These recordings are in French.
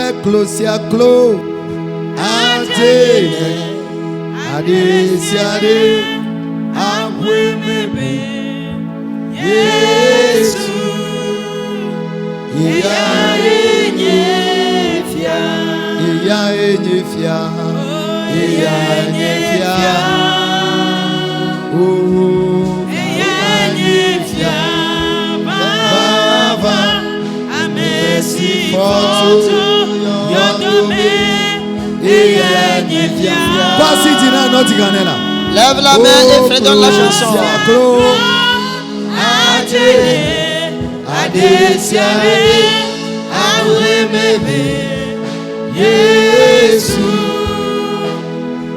Beklo Ate Adesiade Amwemebe Yesu Iya Enyefia Oh Enyefia Baba Amesi Foto Yodome Enyefia. Voici Dina notre Ganela. Lève la main et fredonne la chanson. Adesiade Amwemebe Yesu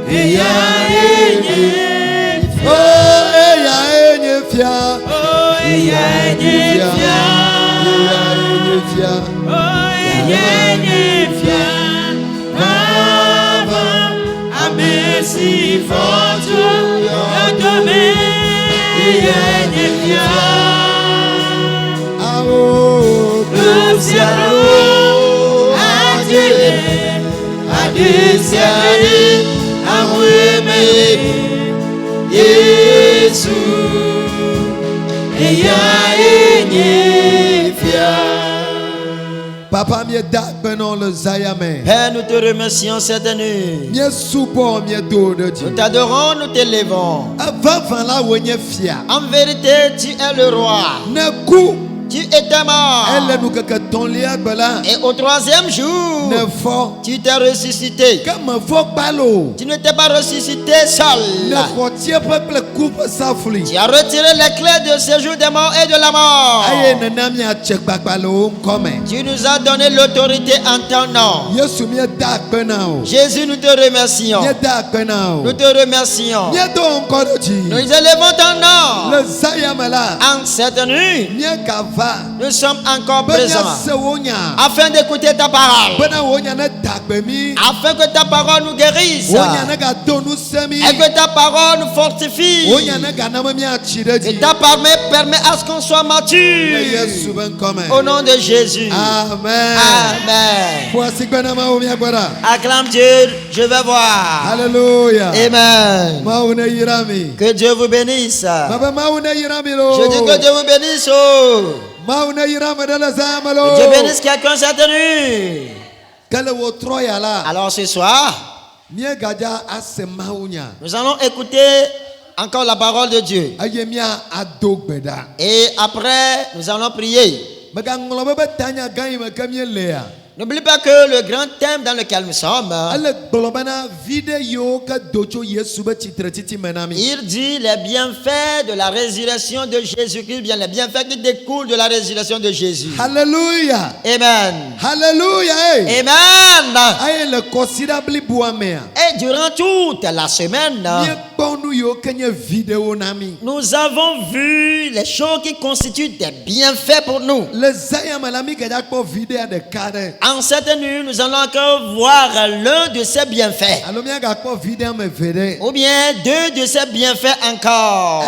Eya Enyefia. Oh Eya Enyefia. Oh Eya Enyefia. Oh Eya Enyefia. Baba Amesi Foto Yodome Eya Enyefia. Adesiade Amwemebe Yesu Eya Enyefia. Papa mieux d'appelant le Zayame. Père, nous te remercions cette nuit. Mieux souport mieux d'eau de Dieu. Nous t'adorons, nous t'élevons. Avant là où est fier. En vérité, tu es le roi. Ne coup. Tu étais mort. Elle nous que ton lien bela. Et au troisième jour, ne faut. Tu t'es ressuscité. Comme faut balo. Tu n'étais pas ressuscité seul. Ne retire pas le coupe sa folie. Tu as retiré les clés de séjour des morts et de la mort. Tu nous as donné l'autorité en ton nom. Jésus, nous te remercions. Nous te remercions. Nous élevons ton nom. En cette nuit, nous sommes encore présents afin d'écouter ta parole, afin que ta parole nous guérisse et que ta parole nous fortifie et ta parole permet à ce qu'on soit mature. Au nom de Jésus. Amen. Amen. Acclame Dieu, je vais voir. Alléluia. Amen. Que Dieu vous bénisse. Je dis que Dieu vous bénisse. Que Dieu bénisse quelqu'un cette nuit. Alors ce soir, nous allons écouter encore la parole de Dieu. Et après, nous allons prier. N'oublie pas que le grand thème dans lequel nous sommes, il dit les bienfaits de la résurrection de Jésus-Christ, bien les bienfaits qui découlent de la résurrection de Jésus. Alléluia. Amen. Alléluia. Amen. Et durant toute la semaine, nous avons vu les choses qui constituent des bienfaits pour nous. En cette nuit, nous allons encore voir l'un de ces bienfaits. Ou bien deux de ces bienfaits encore.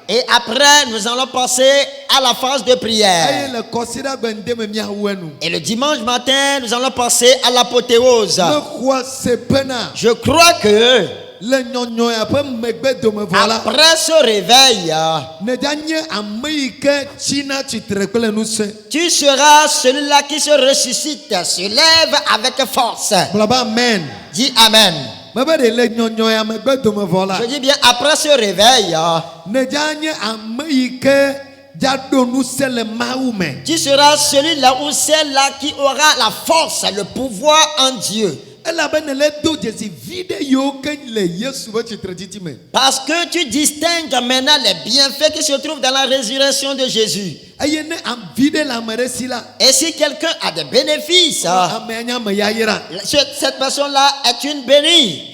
Et après, nous allons passer à la phase de prière. Et le dimanche matin, nous allons passer à l'apothéose. Je crois que après ce réveil, tu seras celui-là qui se ressuscite, se lève avec force. Amen. Dis Amen. Je dis bien après ce réveil, tu seras celui-là ou celle-là qui aura la force, le pouvoir en Dieu. Parce que tu distingues maintenant les bienfaits qui se trouvent dans la résurrection de Jésus. Et si quelqu'un a des bénéfices, cette personne-là est une bénie.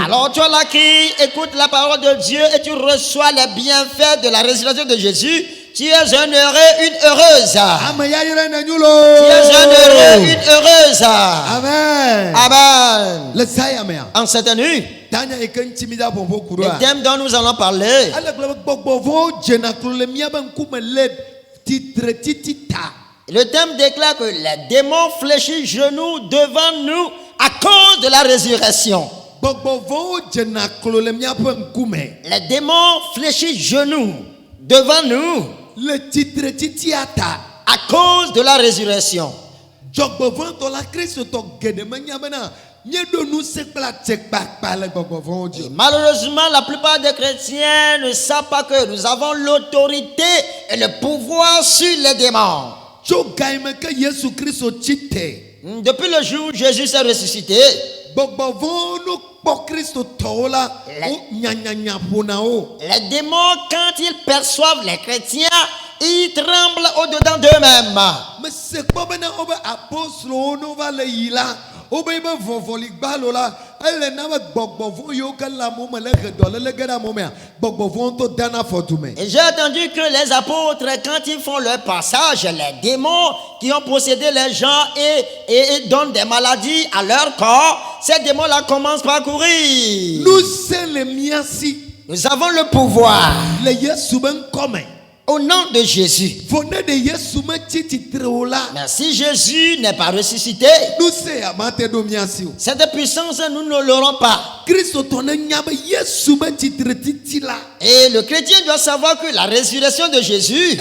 Alors toi là qui écoutes la parole de Dieu et tu reçois les bienfaits de la résurrection de Jésus, tu es un heureux, une heureuse. Tu es un heureux, une heureuse. Amen. Amen. En cette nuit, Le thème dont nous allons parler. Le thème déclare que les démons fléchissent genoux devant nous à cause de la résurrection. Les démons fléchissent genoux devant nous à cause de la résurrection. Malheureusement, la plupart des chrétiens ne savent pas que nous avons l'autorité et le pouvoir sur les démons. Depuis le jour où Jésus s'est ressuscité, les démons, quand ils perçoivent les chrétiens, ils tremblent au-dedans d'eux-mêmes. Et j'ai entendu que les apôtres, quand ils font leur passage, les démons qui ont possédé les gens et donnent des maladies à leur corps, ces démons-là commencent par courir. Nous avons le pouvoir. Au nom de Jésus. Mais si Jésus n'est pas ressuscité, cette puissance, nous ne l'aurons pas. Et le chrétien doit savoir que la résurrection de Jésus,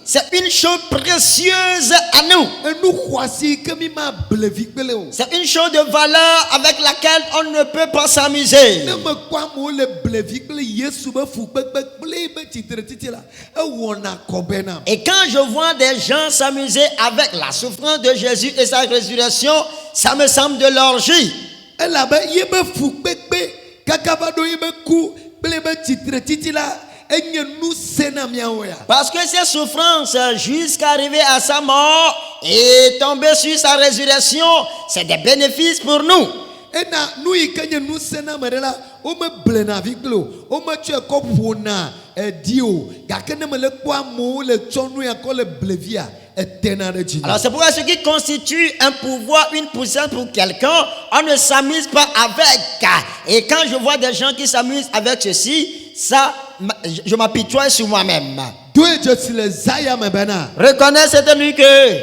c'est une chose précieuse à nous. C'est une chose de valeur avec laquelle on ne peut pas s'amuser. Et quand je vois des gens s'amuser avec la souffrance de Jésus et sa résurrection, ça me semble de l'orgie. Parce que ces souffrances jusqu'à arriver à sa mort et tomber sur sa résurrection, c'est des bénéfices pour nous. Alors c'est pourquoi ce qui constitue un pouvoir, une puissance pour quelqu'un, on ne s'amuse pas avec. Et quand je vois des gens qui s'amusent avec ceci, ça, je m'apitoie sur moi-même. Reconnais cette nuit que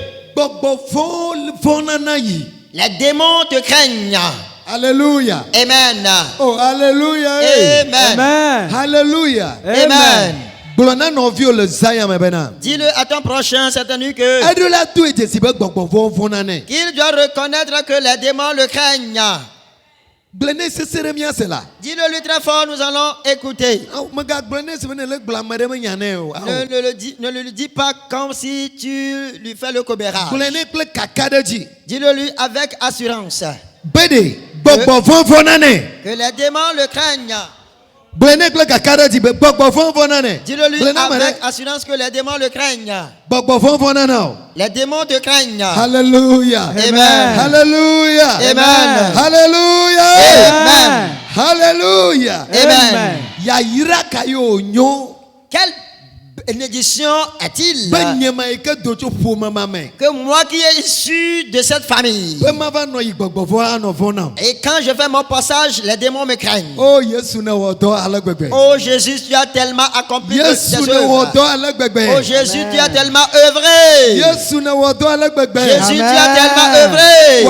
les démons te craignent. Alléluia. Amen. Oh, alléluia. Amen. Amen. Alléluia. Amen. Dis-le à ton prochain cette nuit que qu'il doit reconnaître que les démons le craignent. Dis-le lui très fort, nous allons écouter. Ne le dis pas comme si tu lui fais le cobérage. Dis-le lui avec assurance. Que les démons le craignent. Dis-le lui avec assurance que les démons le craignent. Les démons te craignent. Alléluia. Amen. Alléluia. Amen. Alléluia. Amen. Alléluia. Amen. Quelle bénédiction est-il que moi qui est issu de cette famille, et quand je fais mon passage, les démons me craignent. Oh Jésus, tu as tellement accompli tes œuvres. Oh Jésus, tu as tellement œuvré. Jésus, tu as tellement œuvré.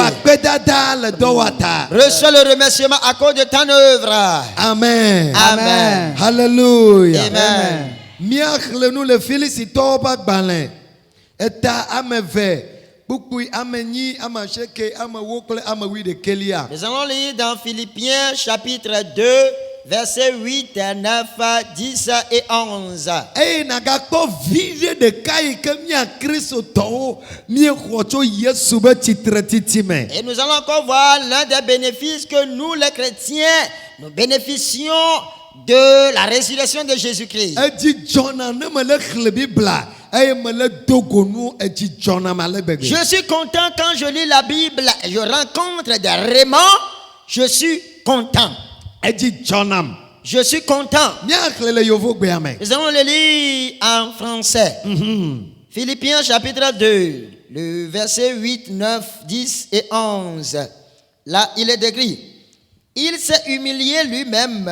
Reçois le remerciement à cause de ton œuvre. Amen. Amen. Alléluia. Amen. Nous le félicitons pas balin. Eta ameve bukui ameni amacheke amawokle amawi de kelia. Nous allons lire dans Philippiens chapitre 2 versets 8, 9, 10 et 11. Et nagako vide de kai kemia Christo to mi khocho Yesu ba titratitime. Et nous allons encore voir l'un des bénéfices que nous les chrétiens nous bénéficions de la résurrection de Jésus-Christ. Je suis content quand je lis la Bible et je rencontre des rémants. Je suis content. Je suis content. Nous allons le lire en français. Philippiens chapitre 2, le verset 8, 9, 10 et 11. Là, il est écrit: Il s'est humilié lui-même,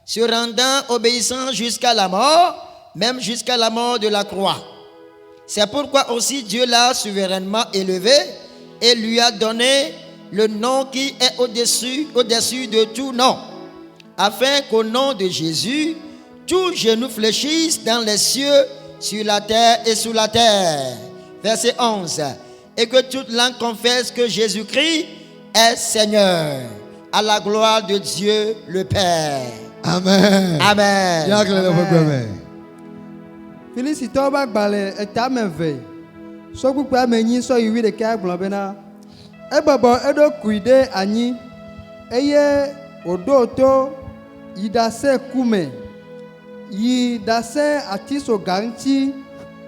se rendant obéissant jusqu'à la mort, même jusqu'à la mort de la croix. C'est pourquoi aussi Dieu l'a souverainement élevé et lui a donné le nom qui est au-dessus de tout nom, afin qu'au nom de Jésus, tout genou fléchisse dans les cieux, sur la terre et sous la terre. Verset 11. Et que toute langue confesse que Jésus-Christ est Seigneur, à la gloire de Dieu le Père. Amen. Amen. Amen. Félicitons Bagbale et Tameve. Soku kwa menyi so yiwi de ka globena. E babo edo kuide anyi. Eye odoto yidase kume. Yidase atiso ganchi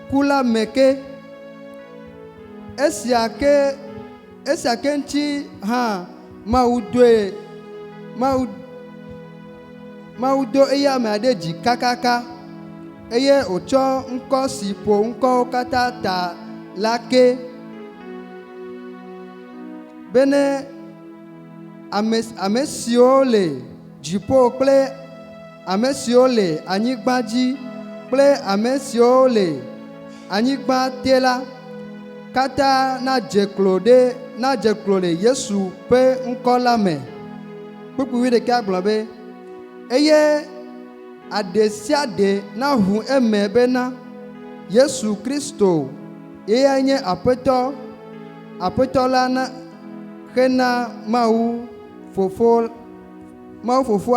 kula meke. Esiake nchi ha maudo eya madeji kakaka. Eye ocho nko sipo nko katata lake bene amesiole jipo kple amesiole anyigbaji kple amesiole anyigba tela kata na jeklode Yesu pe nko lame pupu wi de ka gblɔbe eye adesiade na hu eme bena Yesu Kristo eye nye apeto la na hena mau fofo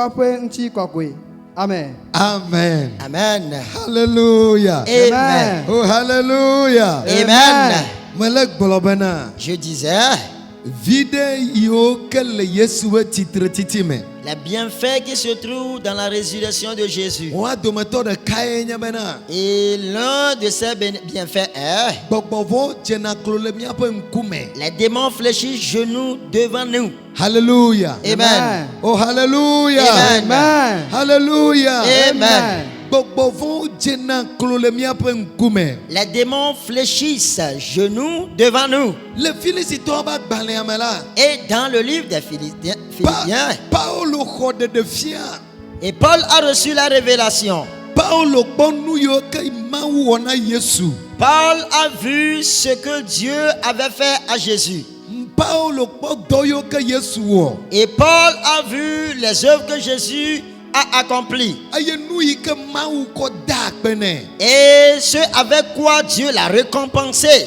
ape nchi kokwe. Amen. Amen. Amen. Hallelujah. Amen. Oh, hallelujah. Amen. Je disais, les bienfaits qui se trouvent dans la résurrection de Jésus. Et l'un de ces bienfaits est les démons fléchissent genoux devant nous. Hallelujah. Amen. Oh, hallelujah. Amen. Hallelujah. Amen. Les démons fléchissent genoux devant nous. Et dans le livre des Philippiens, et Paul a reçu la révélation. Paul a vu ce que Dieu avait fait à Jésus. Et Paul a vu les œuvres que Jésus a accomplies. Et ce avec quoi Dieu l'a récompensé.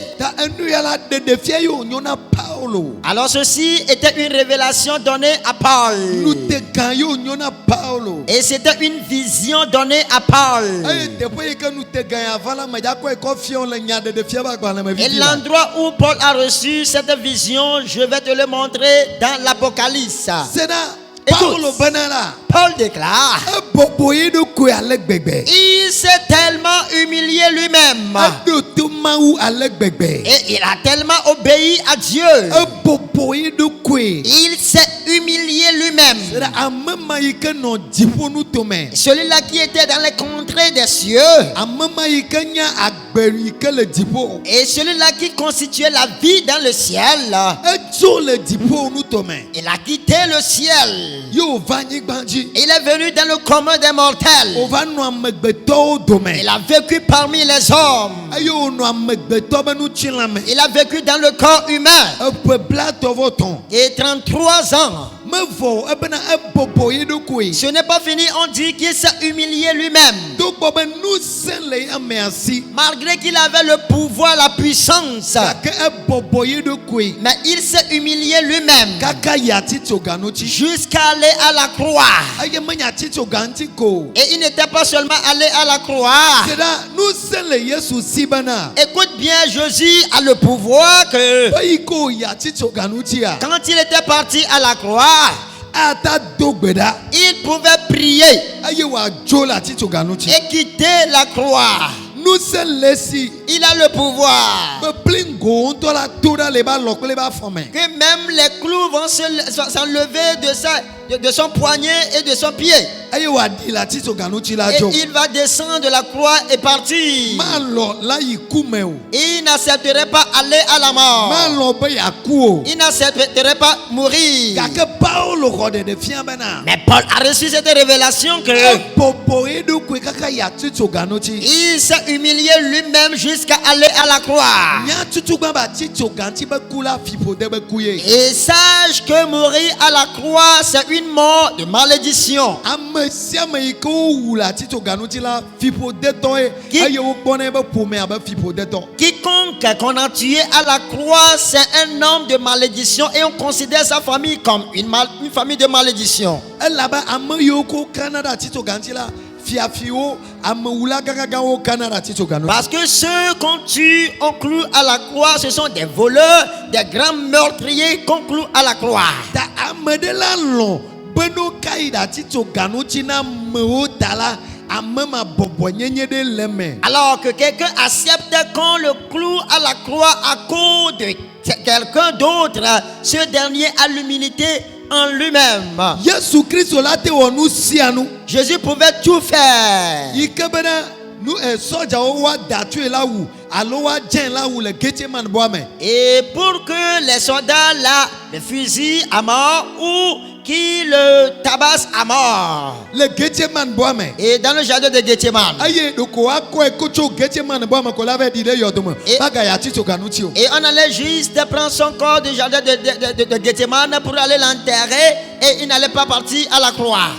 Alors ceci était une révélation donnée à Paul. Et c'était une vision donnée à Paul. Et l'endroit où Paul a reçu cette vision, je vais te le montrer dans l'Apocalypse. Écoute, Paul déclare, il s'est tellement humilié lui-même et il a tellement obéi à Dieu. Il s'est humilié lui-même. Celui-là qui était dans les contrées des cieux et celui-là qui constituait la vie dans le ciel, il a quitté le ciel. Il est venu dans le commun des mortels. Il a vécu parmi les hommes. Il a vécu dans le corps humain. Et 33 ans. Ce n'est pas fini, on dit qu'il s'est humilié lui-même. Malgré qu'il avait le pouvoir, la puissance, mais il s'est humilié lui-même jusqu'à aller à la croix. Et il n'était pas seulement allé à la croix. Écoute bien, Jésus a le pouvoir que quand il était parti à la croix, il pouvait prier et quitter la croix. Il a le pouvoir même les clous vont s'enlever de son poignet et de son pied. Et il va descendre de la croix et partir. Il n'accepterait pas aller à la mort. Il n'accepterait pas mourir. Mais Paul a reçu cette révélation que il s'est humilié lui-même jusqu'à aller à la croix. Et sache que mourir à la croix, c'est une mort de malédiction. Quiconque qu'on a tué à la croix, c'est un homme de malédiction et on considère sa famille comme une famille de malédiction. Parce que ceux qu'on tue, on cloue à la croix, ce sont des voleurs, des grands meurtriers qu'on cloue à la croix. Alors que quelqu'un accepte qu'on le cloue à la croix à cause de quelqu'un d'autre, ce dernier a l'humilité en lui-même. Jésus pouvait tout faire. Et pour que les soldats là le fusillent à mort ou qui le tabasse à mort. Et dans le jardin de Gethsemane. Et on allait juste prendre son corps du jardin de Gethsemane pour aller l'enterrer et il n'allait pas partir à la croix.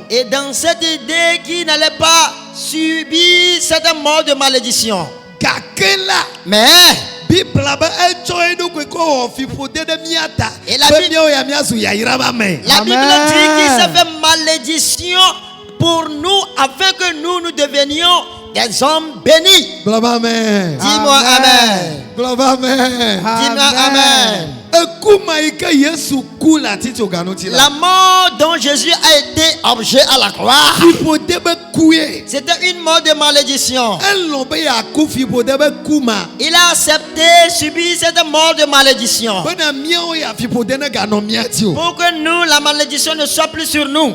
Et dans cette idée qu'il n'allait pas subir cette mort de malédiction. Mais et la Bible dit qu'il s'est fait malédiction pour nous afin que nous devenions des hommes bénis. Dis-moi amen. Dis-moi amen. La mort dont Jésus a été objet à la croix, c'était une mort de malédiction. Il a accepté subir cette mort de malédiction pour que nous, la malédiction ne soit plus sur nous.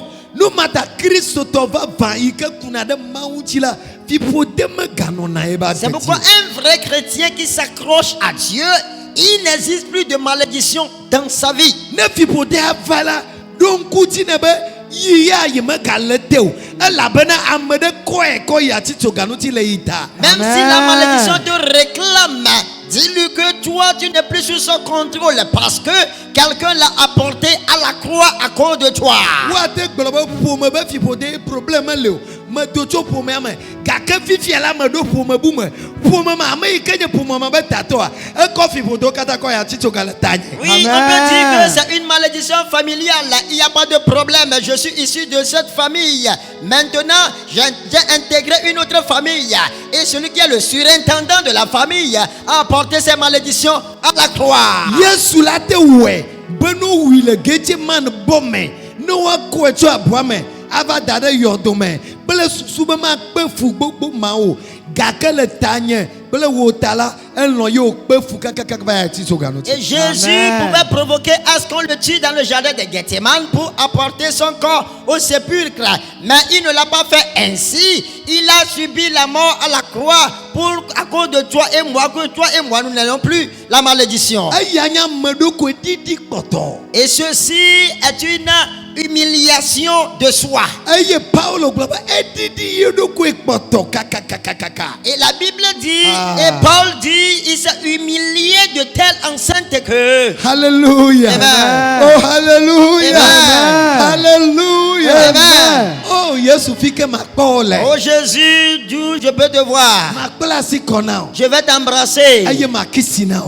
C'est pourquoi un vrai chrétien qui s'accroche à Dieu, il n'existe plus de malédiction dans sa vie. Même si la malédiction te réclame, dis-lui que toi tu n'es plus sous son contrôle parce que quelqu'un l'a apporté à la croix à cause de toi. Oui, on peut dire que c'est une malédiction familiale. Il n'y a pas de problème. Je suis issu de cette famille. Maintenant, j'ai intégré une autre famille. Et celui qui est le surintendant de la famille a apporté ces malédictions à la croix. Et Jésus pouvait provoquer à ce qu'on le tue dans le jardin de Gethsemane pour apporter son corps au sépulcre. Mais il ne l'a pas fait ainsi. Il a subi la mort à la croix à cause de toi et moi, que toi et moi nous n'ayons plus la malédiction. Et ceci est une humiliation de soi. Et la Bible dit, et Paul dit, il s'est humilié de telle enceinte que. Alléluia. Amen. Oh, alléluia. Amen. Alléluia. Amen. Oh, Jésus, d'où je peux te voir. Je vais t'embrasser.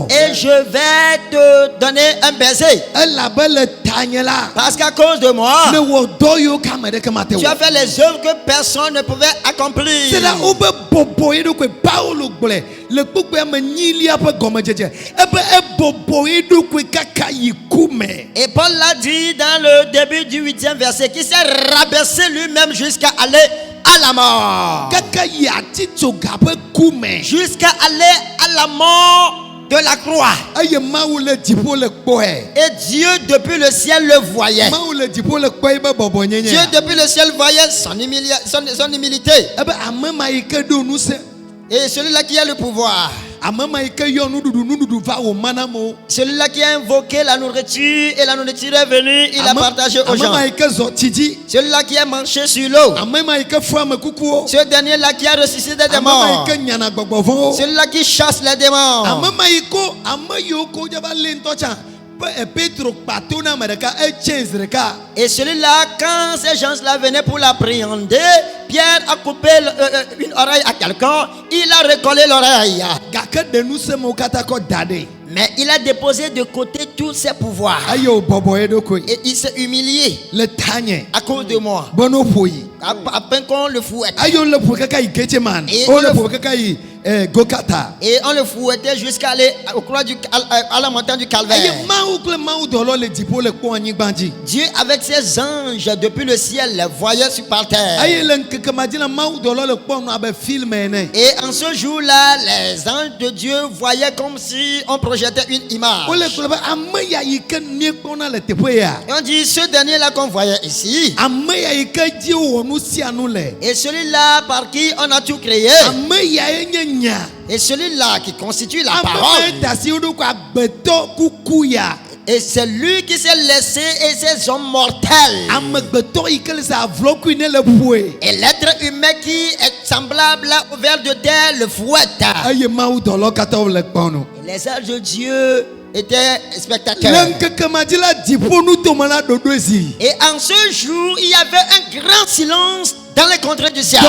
Et je vais te donner un baiser. Parce qu'à cause de moi, tu as fait les œuvres que personne ne pouvait accomplir. Et Paul l'a dit dans le début du 8e verset, qu'il s'est rabaissé lui-même jusqu'à aller à la mort. Jusqu'à aller à la mort de la croix. Et Dieu depuis le ciel le voyait. Dieu depuis le ciel voyait son humilité. Et celui-là qui a le pouvoir, celui-là qui a invoqué la nourriture et la nourriture est venue, il a partagé aux gens. Celui-là qui a marché sur l'eau, ce dernier-là qui a ressuscité des morts, celui-là qui chasse les démons. Et celui-là, quand ces gens-là venaient pour l'appréhender, Pierre a coupé une oreille à quelqu'un, il a recollé l'oreille. Mais il a déposé de côté tous ses pouvoirs. Et il s'est humilié à cause de moi. Afin qu'on le fouette. Et on le fouettait jusqu'à aller à la montagne du Calvaire. Dieu avec ses anges depuis le ciel les voyait sur par terre. Et en ce jour-là, les anges de Dieu voyaient comme si on projetait une image. Et on dit ce dernier-là qu'on voyait ici. Et celui-là par qui on a tout créé. Et celui-là qui constitue la parole. Et c'est lui qui s'est laissé et ces hommes mortels. Et l'être humain qui est semblable au ver de terre le fouette. Et les anges de Dieu étaient spectateurs. Et en ce jour, il y avait un grand silence dans les contrées du ciel.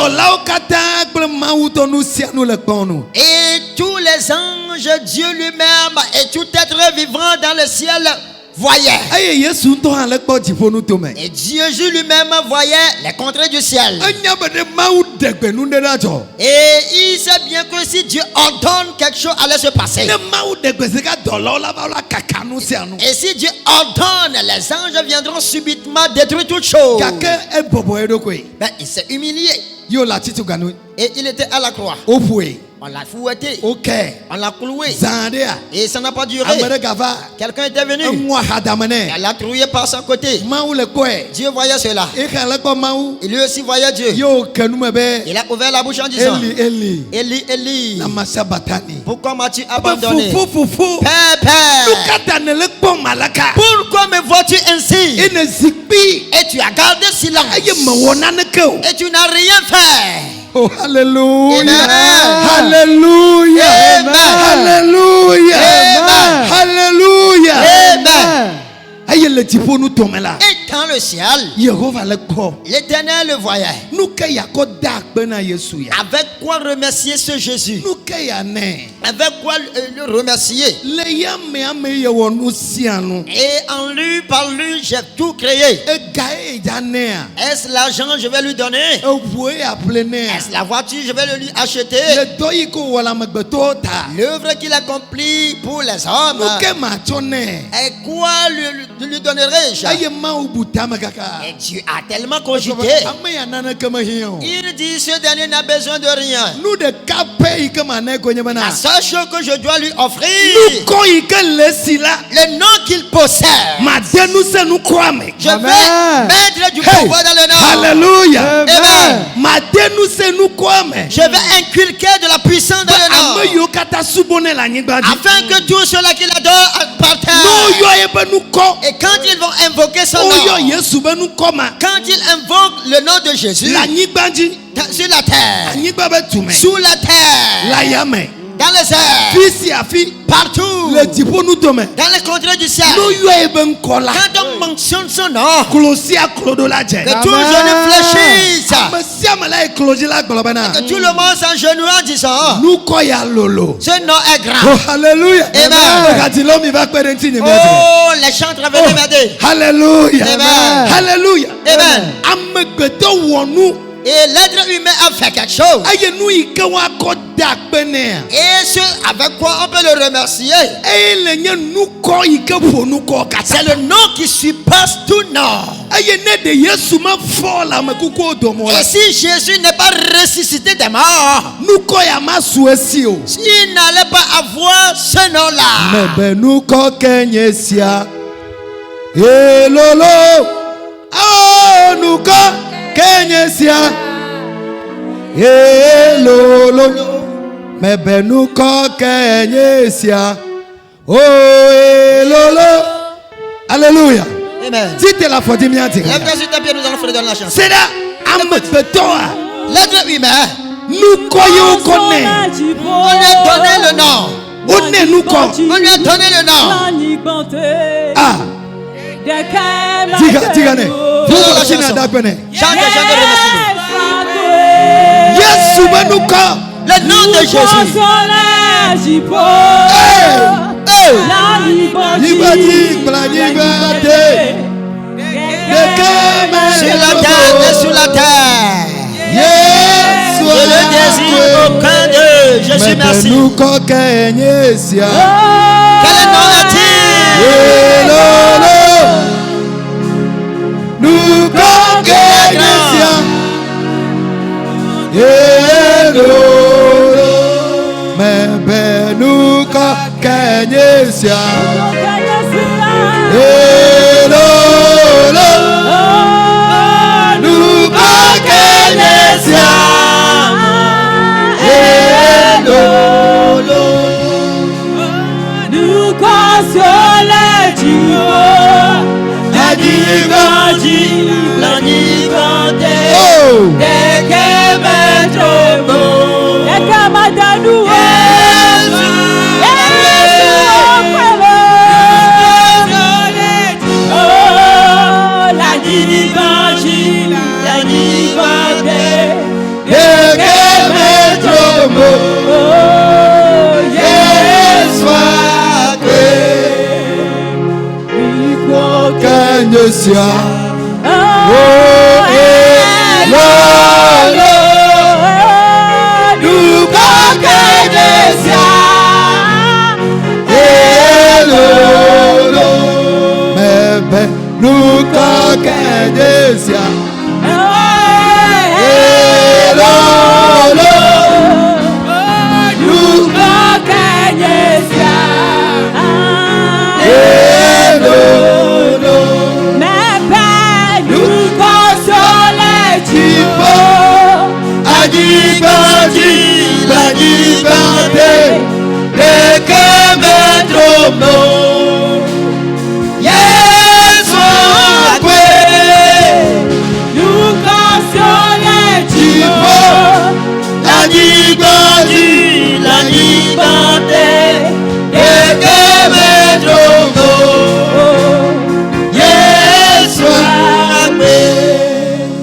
Et tous les anges, Dieu lui-même et tout être vivant dans le ciel voyait. Et Dieu Jésus lui-même voyait les contrées du ciel. Et il sait bien que si Dieu ordonne quelque chose allait se passer. Et si Dieu ordonne, les anges viendront subitement détruire toute chose. Ben, il s'est humilié. Et il était à la croix. On l'a fouetté. On l'a cloué. Et ça n'a pas duré. Quelqu'un était venu. Elle l'a trouvé par son côté. Dieu voyait cela. Et lui aussi voyait Dieu. Il a ouvert la bouche en disant Eli, Eli, pourquoi m'as-tu abandonné? Père, pourquoi me vois-tu ainsi? Et tu as gardé silence. Et tu n'as rien fait. Oh, hallelujah. Amen. Hallelujah. Amen. Hallelujah. Amen. Hallelujah. Amen. Et dans le ciel, l'Éternel le voyait. Avec quoi remercier ce Jésus? Avec quoi le remercier? Et en lui, par lui, j'ai tout créé. Est-ce l'argent je vais lui donner? Est-ce la voiture je vais le lui acheter? L'œuvre qu'il accomplit pour les hommes. Et quoi lui donnerai-je? Et Dieu a tellement cogité. Il dit ce dernier n'a besoin de rien. La seule chose que je dois lui offrir, le nom qu'il possède. Je vais mettre du pouvoir dans le nom. Alléluia. Amen. Je vais inculquer de la puissance dans le nom. Afin que tout cela qu'il adore par terre. Et quand ils vont invoquer son nom, quand ils invoquent le nom de Jésus, sur la terre, sous la terre, dans les airs, partout, dans les contrées du ciel, quand on mentionne son nom, que tout genou fléchisse, et que tout le monde s'agenouille en disant ce nom est grand. Oh, hallelujah. Amen. Oh, les chantres venaient m'aider. Hallelujah. Amen. Hallelujah. Amen. Et l'être humain a fait quelque chose. Et ce avec quoi on peut le remercier. C'est le nom qui surpasse tout nom. Et si Jésus n'est pas ressuscité des morts, s'il n'allait pas avoir ce nom-là, Alléluia. Amen. Dites la foi de miante. Lève-toi sur tes pieds, nous allons faire de la chanson. C'est là, l'être humain, nous croyons qu'on est. On lui a donné le nom. On est nous quoi? On lui a donné le nom. Ah. Diga. Vous continuez à chantez, Yesu Manuka. Le nom de Jésus. Sur la terre et sous la terre. Je le désire aucun d'eux. Jésus, merci. Quel nom est-il? Nous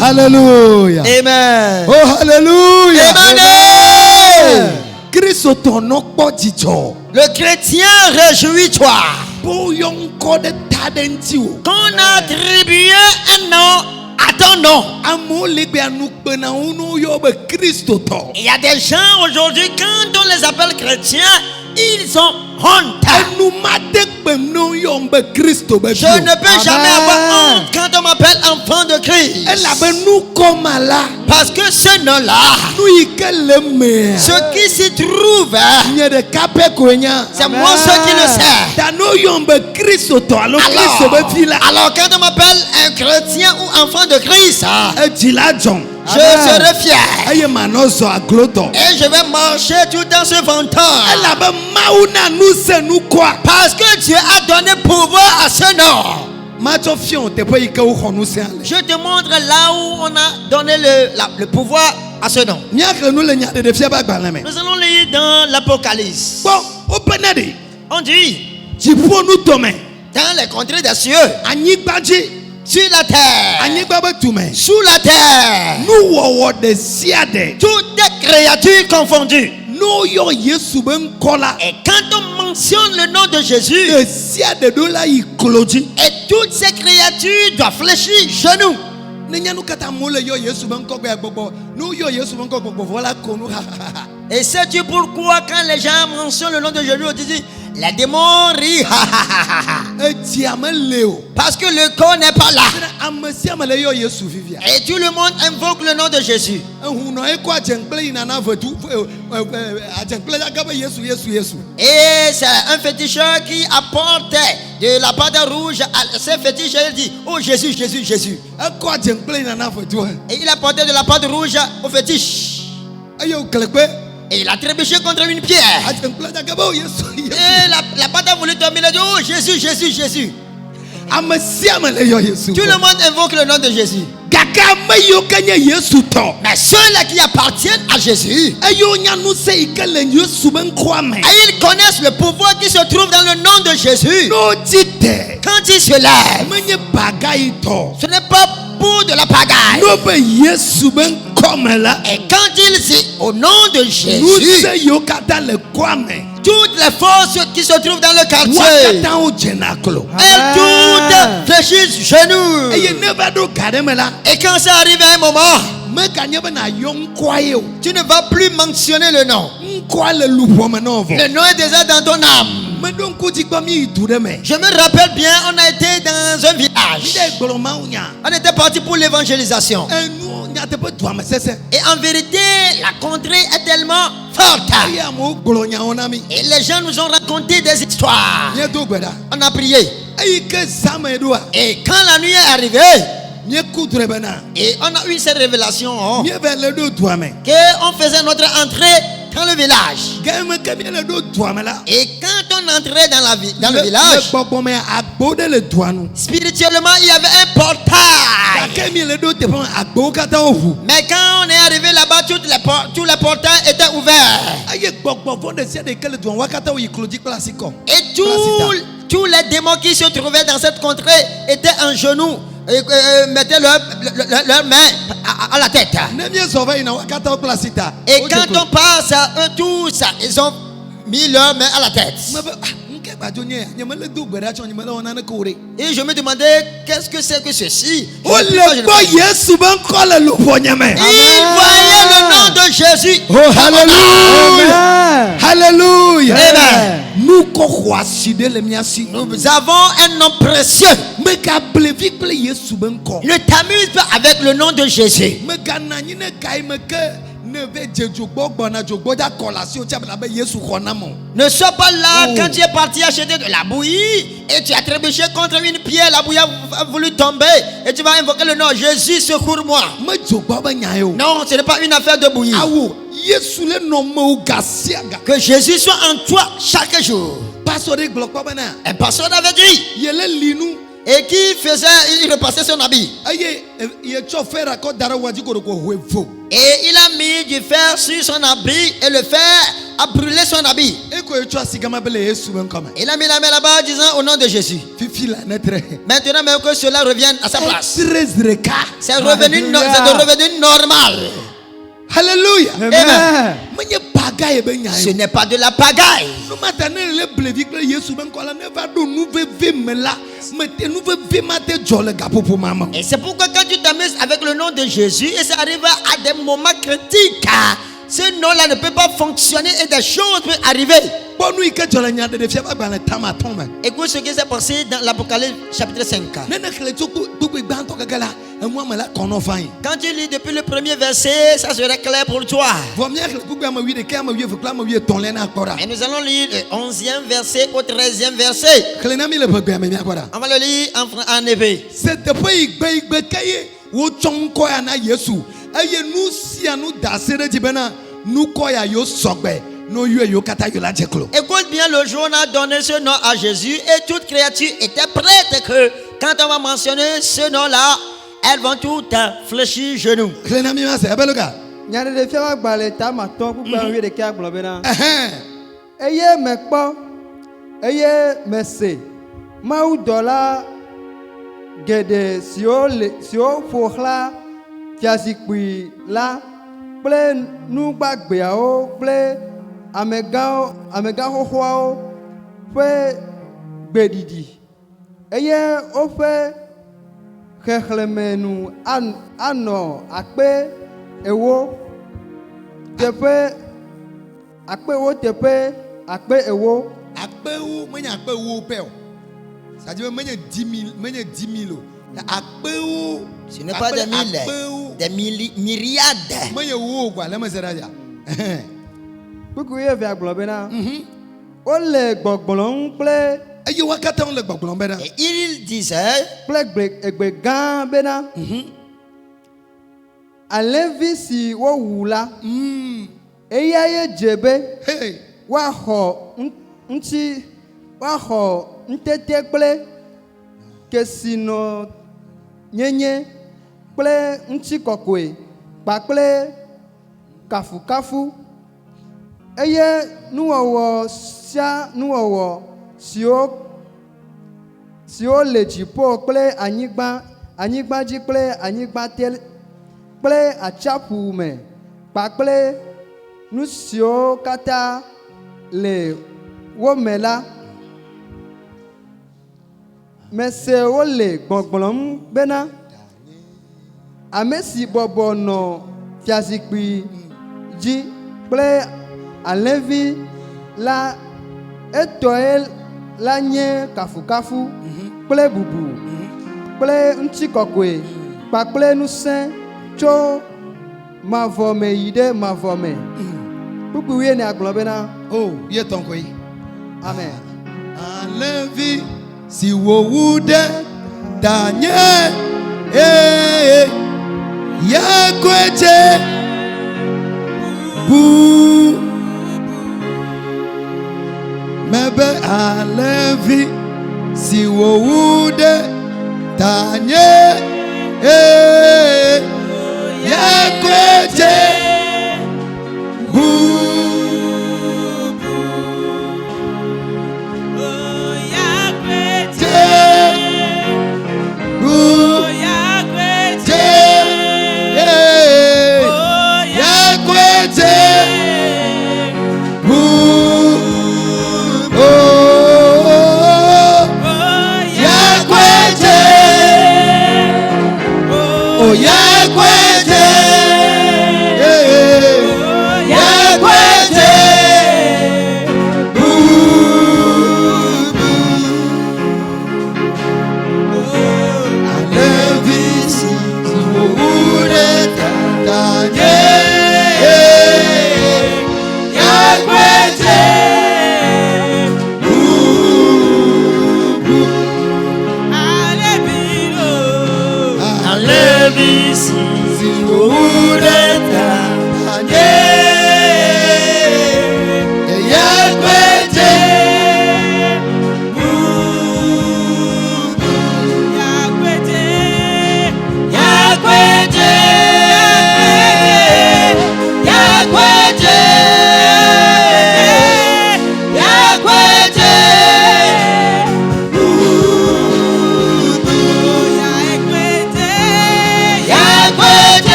Alléluia. Amen. Oh, alléluia. Amen. Le chrétien, réjouis-toi. Qu'on a attribué un nom à ton nom. Il y a des gens aujourd'hui, quand on les appelle chrétiens, ils ont honte. Je ne peux jamais avoir honte quand on m'appelle enfant de Christ. Parce que ce nom-là, ce qui s'y trouve, c'est moi seul qui le sais. Alors quand on m'appelle un chrétien ou enfant de Christ, je serai fier. Et je vais marcher tout en se vantant. Parce que Dieu a donné pouvoir à ce nom. Je te montre là où on a donné le pouvoir à ce nom. Nous allons lire dans l'Apocalypse. On dit dans les contrées des cieux, sur la terre, sous la terre, toutes les créatures confondues. Et quand on mentionne le nom de Jésus, et toutes ces créatures doivent fléchir genoux. Et sais-tu pourquoi quand les gens mentionnent le nom de Jésus, on dit les démons rient. Parce que le corps n'est pas là. Et tout le monde invoque le nom de Jésus. Et c'est un féticheur qui apporte de la pâte rouge à ces féticheurs. Il dit, oh Jésus, Jésus, Jésus. Et il apportait de la pâte rouge au fétiche. Et il a trébuché contre une pierre. Et la pâte a voulu tomber. Il a dit, oh Jésus, Jésus, Jésus. Tout le monde invoque le nom de Jésus. Mais ceux-là qui appartiennent à Jésus, et ils connaissent le pouvoir qui se trouve dans le nom de Jésus. Quand ils se lèvent, ce n'est pas pour de la pagaille. Et quand ils disent au nom de Jésus, toutes les forces qui se trouvent dans le quartier, elles toutes fléchissent genoux. Et quand ça arrive à un moment, tu ne vas plus mentionner le nom. Le nom est déjà dans ton âme. Je me rappelle bien, on a été dans un village. On était parti pour l'évangélisation. Et en vérité, la contrée est tellement forte. Et les gens nous ont raconté des histoires. On a prié. Et quand la nuit est arrivée, et on a eu cette révélation qu'on faisait notre entrée dans le village. Et quand on entrait dans le village, spirituellement il y avait un portail. Mais quand on est arrivé là-bas, tous les portails étaient ouverts. Et tous les démons qui se trouvaient dans cette contrée étaient en genoux. Et mettaient leurs mains à la tête. Et quand on passe à eux tous, ils ont mis leurs mains à la tête. Et je me demandais, qu'est-ce que c'est que ceci? Il voyait le nom de Jésus. Oh, hallelujah. Hallelujah. Amen. Nous avons un nom précieux. Ne t'amuse pas avec le nom de Jésus. Ne sois pas là quand tu es parti acheter de la bouillie et tu as trébuché contre une pierre, la bouillie a voulu tomber et tu vas invoquer le nom Jésus, secours-moi. Non, ce n'est pas une affaire de bouillie. Que Jésus soit en toi chaque jour. Un pasteur avait dit, et qui il repassait son habit. Et il a mis du fer sur son habit et le fer a brûlé son habit. Il a mis la main là-bas disant au nom de Jésus. Maintenant même que cela revienne à sa place. C'est revenu normal. Alléluia. Amen. Ce n'est pas de la pagaille. Et c'est pourquoi quand tu t'amuses avec le nom de Jésus et ça arrive à des moments critiques, ce nom-là ne peut pas fonctionner et des choses peuvent arriver. Écoute ce qui s'est passé dans l'Apocalypse chapitre 5. Quand tu lis depuis le premier verset, ça serait clair pour toi. Et nous allons lire le 11e verset au 13e verset. On va le lire en hébreu. Écoute bien, le jour on a donné ce nom à Jésus et toute créature était prête que quand on va mentionner ce nom-là, elles vont toutes fléchir genoux. xexlemenu anɔ akpe ewo teƒe akpe ewo teƒe akpe ewo. Akpe ewo menye akpe ewo pɛ o. C'est-à-dire menye 10 000 o. Akpe ewo. Ce n'est pas des mille, des myriades. Menye ewo quoi, lema sera ya. Kuku ye via gblɔ bena. Ole gbɔgblɔm kple. Eye wa katã le gbɔgblɔm bena. Et il disait. Kple egbe gã bena. Alẽvi si wowu la. Eya ye dze be. Woaxɔ ntete kple kesinɔ nyenye kple ŋutikɔkɔe kpakple kafukafu eye nuwɔwɔ sia nuwɔwɔ siwo le dziƒo kple anyigbadzi kple anyigbatel kple atsiaƒu me kpakple nu siwo katã le wo me la. Mese wole gbɔgblɔm bena ame si bɔbɔ nɔ fiazikpui dzi kple alẽvi la etɔe la nye kafukafu kple bubu kple ŋutikɔkɔe kpakple ŋusẽ tso mavɔ me yi ɖe mavɔ me. Kpukpu wie ne agblɔ bena. Oh, ye tɔn koe. Amen. Alẽvi si wowu ɖe danye yakoe dze bu mebe alẽvi si wowu ɖe danye yakoe dze bu.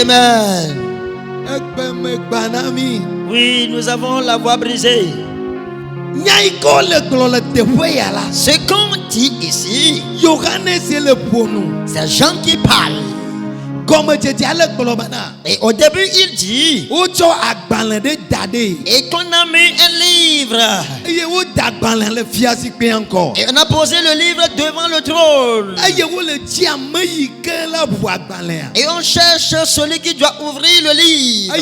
Amen. Oui, nous avons la voix brisée. Ce qu'on dit ici, c'est Jean qui parle. Et au début, il dit et qu'on a mis un livre. Et on a posé le livre devant le trône. Et on cherche celui qui doit ouvrir le livre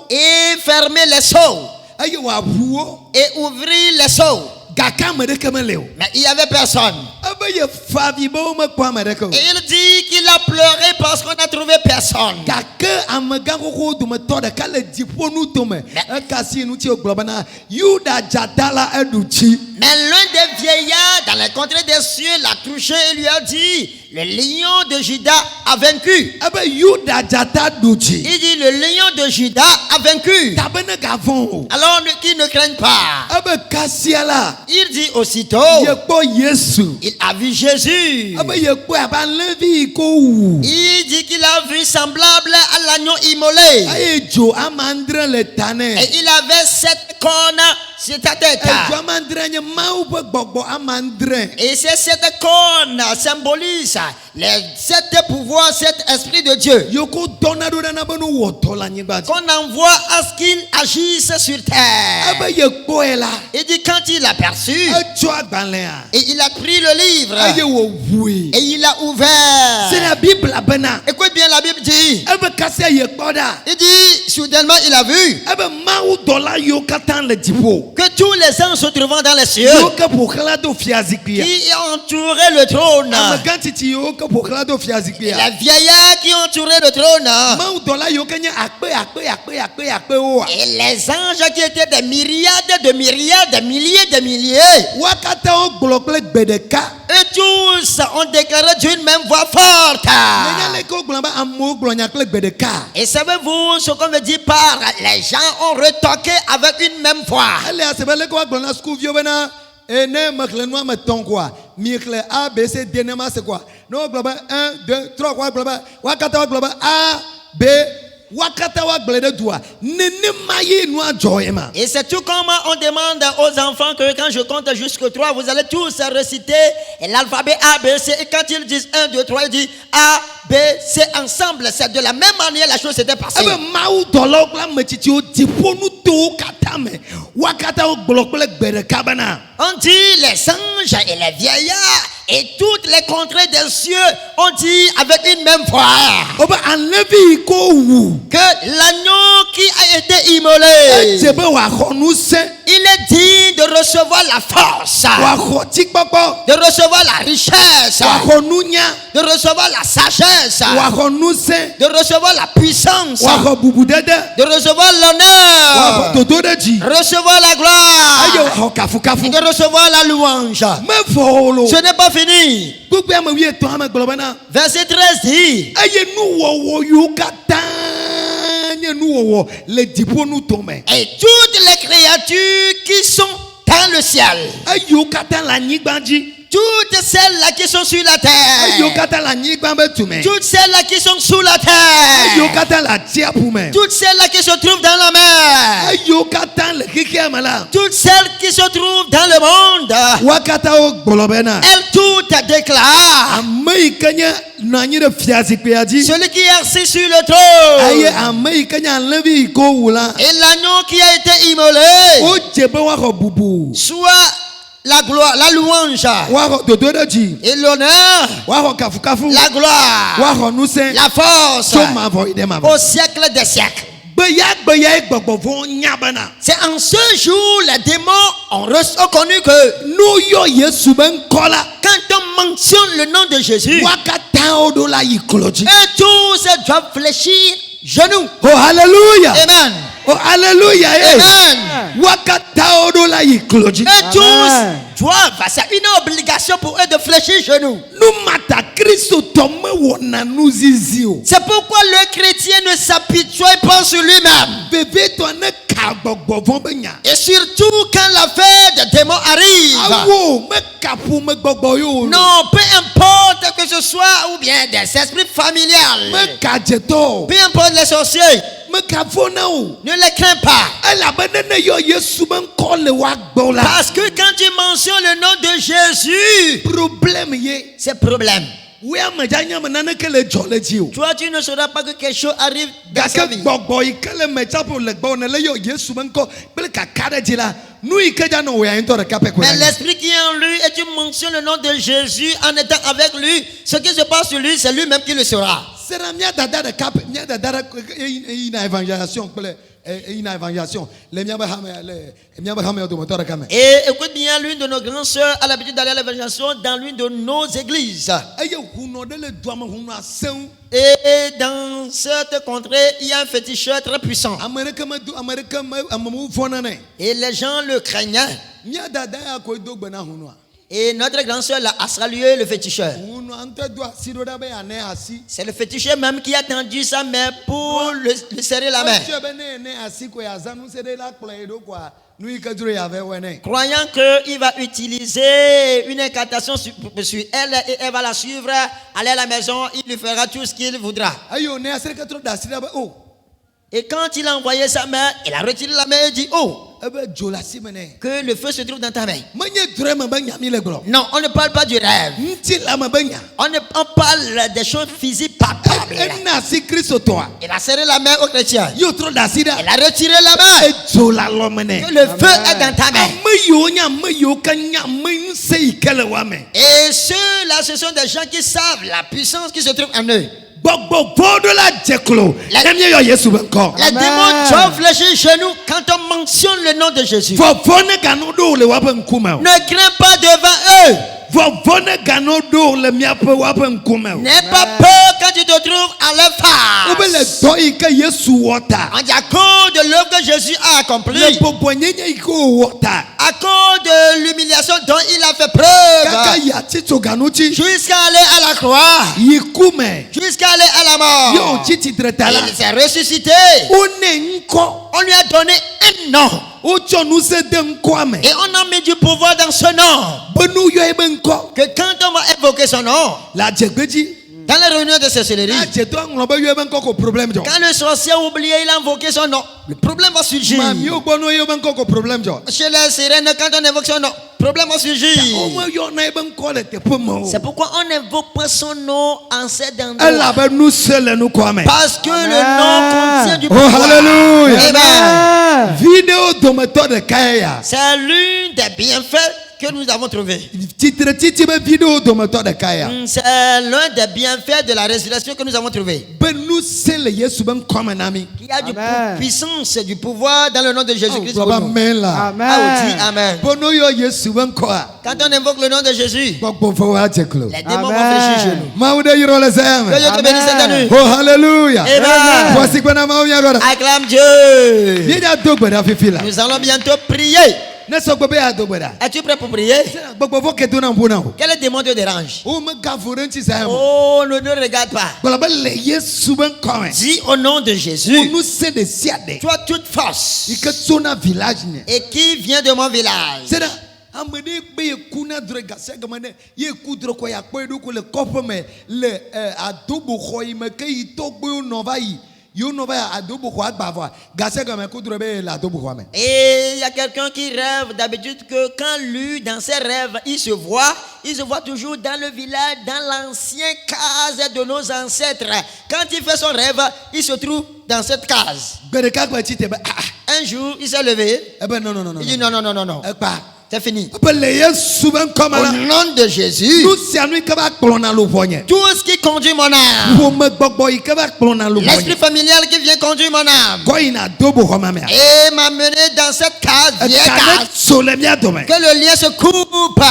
et fermer les sceaux et ouvrir les sceaux. Mais il n'y avait personne. Et il dit qu'il a pleuré parce qu'on a trouvé personne. Mais l'un des vieillards dans les contrées des cieux l'a touché et lui a dit: le lion de Juda a vaincu. Il dit le lion de Juda a vaincu. Alors qu'ils ne craignent pas. Il dit aussitôt, il a vu Jésus. Il dit qu'il a vu semblable à l'agneau immolé. Et il avait 7 cornes sur ta tête. Et ces 7 cornes symbolisent les 7 pouvoirs, 7 esprits de Dieu qu'on envoie à ce qu'ils agissent sur terre. Il dit quand il a perçu, et il a pris le livre et il a ouvert. Écoute bien, la Bible dit, il dit soudainement il a vu que tous les anges se trouvant dans les cieux qui entouraient le trône, la vieillard qui entourait le trône, et les anges qui étaient des myriades de myriades, des milliers de milliers, et tous ont déclaré d'une même voix forte. Et savez-vous ce qu'on veut dire par les gens ont retoqué avec une même voix? A, B, C, D, c'est quoi? Non, global 1, 2, 3, quoi, global. Wakata, global A, B, Wakatawa, global 2. Et c'est tout comme on demande aux enfants que quand je compte jusqu'au 3, vous allez tous réciter l'alphabet A, B, C. Et quand ils disent 1, 2, 3, ils disent A, B, C ensemble. C'est de la même manière la chose s'était passée. On dit les anges et les vieillards et toutes les contrées des cieux ont dit avec une même voix que l'agneau qui a été immolé, il est digne de recevoir la force, de recevoir la richesse, de recevoir la sagesse, de recevoir la puissance, de recevoir l'honneur, recevoir la gloire et de recevoir la louange. Ce n'est pas fini. Verset 13 dit, et toutes les créatures qui sont dans le ciel, toutes celles-là qui sont sur la terre, toutes celles-là qui sont sous la terre, toutes celles-là qui se trouvent dans la mer, toutes celles qui se trouvent dans le monde, elles toutes déclarent, celui qui est assis sur le trône et l'agneau qui a été immolé, soit la gloire, la louange et l'honneur, la gloire, la force au siècle des siècles. C'est en ce jour les démons ont reconnu que quand on mentionne le nom de Jésus, et tous doivent fléchir genoux. Oh hallelujah. Amen. Oh hallelujah. Amen. Et tous doivent, c'est une obligation pour eux de fléchir genoux. C'est pourquoi le chrétien ne s'apitoie pas sur lui-même. Et surtout quand l'affaire des démons arrive. Non, peu importe que ce soit ou bien des esprits familiales, peu importe les sorciers, ne les crains pas. Parce que quand tu mentionnes le nom de Jésus, c'est problème. Toi, tu ne sauras pas que quelque chose arrive dans sa vie. Mais l'esprit qui est en lui, et tu mentionnes le nom de Jésus en étant avec lui, ce qui se passe sur lui, c'est lui-même qui le saura. Et écoute bien, l'une de nos grandes sœurs a l'habitude d'aller à l'évangélisation dans l'une de nos églises. Et dans cette contrée, il y a un féticheur très puissant. Et les gens le craignaient. Et notre grande sœur a salué le féticheur. C'est le féticheur même qui a tendu sa main pour lui serrer la main. Croyant qu'il va utiliser une incantation sur elle et elle va la suivre, aller à la maison, il lui fera tout ce qu'il voudra. Et quand il a envoyé sa main, il a retiré la main et dit, oh, que le feu se trouve dans ta main. Non, on ne parle pas du rêve. On parle des choses physiques palpables. Il a serré la main au chrétien. Il a retiré la main. Que le feu est dans ta main. Et ceux-là, ce sont des gens qui savent la puissance qui se trouve en eux. Les démons doivent fléchir chez nous quand on mentionne le nom de Jésus. Ne crains pas devant eux. N'aie pas peur quand tu te trouves à leur face. On dit à cause de l'œuvre que Jésus a accomplie, à cause de l'humiliation dont il a fait preuve, jusqu'à aller à la croix, jusqu'à aller à la mort, il s'est ressuscité. On lui a donné un nom. Et on a mis du pouvoir dans ce nom. Que quand on va évoquer son nom, dans les réunions de sorcellerie, quand le sorcier a oublié, il a invoqué son nom, le problème va surgir. Chez les sirènes, quand on évoque son nom, le problème va surgir. C'est pourquoi on n'invoque pas son nom en cet endroit. Parce que le nom contient du pouvoir. Oh, alléluia. Amen. C'est l'une des bienfaits que nous avons trouvé. C'est l'un des bienfaits de la résurrection que nous avons trouvé. Il y a du puissance et du pouvoir dans le nom de Jésus-Christ. Amen. Amen. Quand on invoque le nom de Jésus, les démons vont fléchir chez nous. Que Dieu te bénisse cette nuit. Oh, alléluia. Amen. Acclame Dieu. Nous allons bientôt prier. Es-tu prêt pour prier? Quel démon te dérange? Oh, ne regarde pas. Dis au nom de Jésus, toi toute force et qui vient de mon village, et il y a quelqu'un qui rêve d'habitude que quand lui, dans ses rêves, il se voit toujours dans le village, dans l'ancienne case de nos ancêtres. Quand il fait son rêve, il se trouve dans cette case. Un jour, il s'est levé. Il dit non. C'est fini. Au nom de Jésus, tout ce qui conduit mon âme, l'esprit familial qui vient conduire mon âme, et m'amener dans cette case, que le lien se coupe.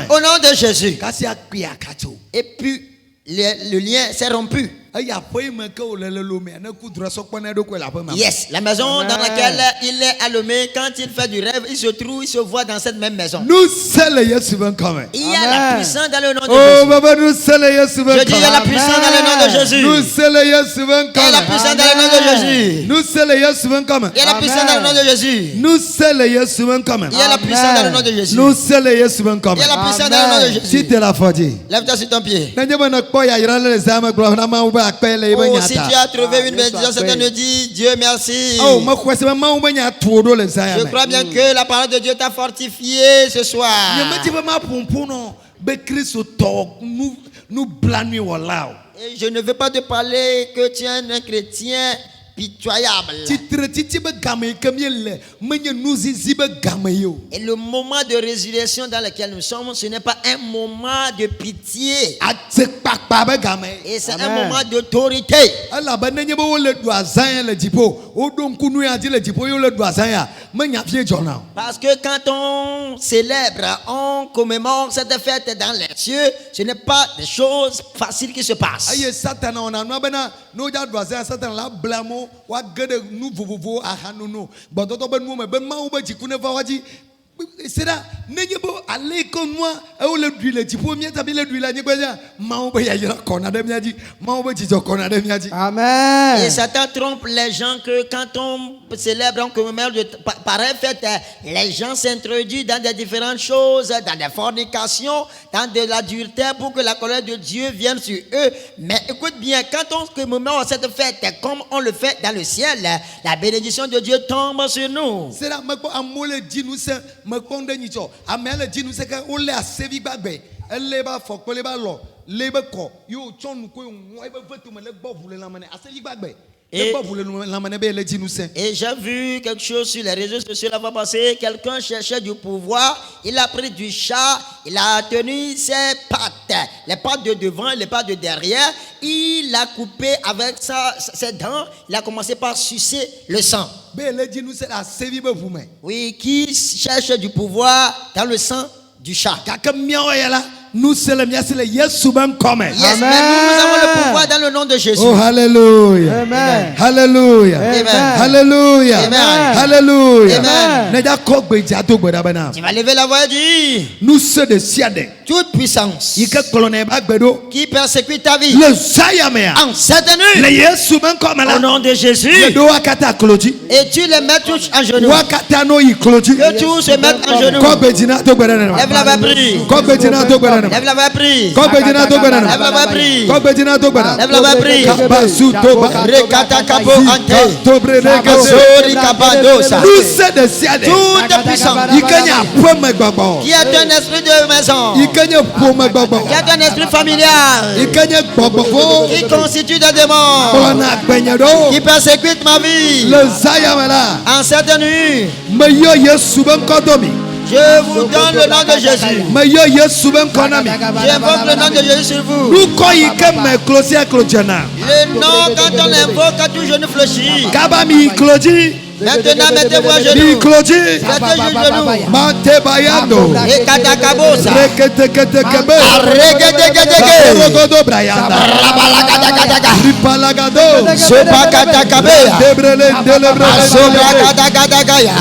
Au nom de Jésus. Et puis, le lien s'est rompu. Yes, la maison dans laquelle il est allumé, quand il fait du rêve, il se voit dans cette même maison. Il y a la puissance dans le nom de Jésus. Je dis il y a la puissance dans le nom de Jésus. Il y a la puissance dans le nom de Jésus. Il y a la puissance dans le nom de Jésus. Il y a la puissance dans le nom de Jésus. Il y a la puissance dans le nom de Jésus. Lève-toi sur ton pied. Oh, si tu as trouvé une bénédiction, c'est de dire Dieu merci. Je crois bien que la parole de Dieu t'a fortifié ce soir. Et je ne veux pas te parler que tu es un chrétien pitoyable. Et le moment de résurrection dans lequel nous sommes, ce n'est pas un moment de pitié. Et c'est un moment d'autorité. Parce que quand on célèbre, on commémore cette fête dans les cieux, ce n'est pas des choses faciles qui se passent. C'est là, n'ayez pas aller comme moi, où le duel, tu peux mieux t'habiller le duel, Amen. Et Satan trompe les gens que quand on célèbre un commémore de pareille fête, les gens s'introduisent dans des différentes choses, dans des fornications, dans de l'adultère pour que la colère de Dieu vienne sur eux. Mais écoute bien, quand on commémore cette fête, comme on le fait dans le ciel, la bénédiction de Dieu tombe sur nous. C'est là, me konde nicho amele dinu seka ole asevi gbagbe eleba fokole ba lo lebe ko yo chonu ko won ebe vetu me le gbovule la mane asevi gbagbe le gbovule la mane be le dinu se. Et j'ai vu quelque chose sur les réseaux sociaux la fois passée, quelqu'un cherchait du pouvoir, il a pris du chat, il a tenu ses pattes, les pattes de devant et les pattes de derrière, il a coupé avec ses dents, il a commencé par sucer le sang. Oui, qui cherche du pouvoir dans le sang du chat. Nous c'est le Yesu ben comme. Yes, mais nous avons le pouvoir dans le nom de Jésus. Oh hallelujah. Amen. Hallelujah. Amen. Hallelujah. Amen. Hallelujah. Amen. Tu vas lever la voix et dire, nous sommes des siadés. Toute puissance qui persécute ta vie en cette nuit, au nom de Jésus, et tu les mets tous en genoux, que tous se mettent en genoux. Lève la voix, prie. Lève la voix, prie. Lève la voix, prie. Lève la voix, prie. Rekata kabo ante. Kasori kabadosa. Toute puissance qui est un esprit de maison, qui est un esprit familial, qui constitue des démons, qui persécute ma vie en cette nuit. Je vous donne le nom de Jésus. J'invoque le nom de Jésus sur vous. Le nom, quand on l'invoque, tout genou fléchit. Maintenant, mettez-vous à genoux. Mettez-vous à genoux. Mante bayando. Et katakabosa. Rogodo brayanda. Ripalagado. Sopa katakabea. Debrele delebre. Sopa katakatagaya.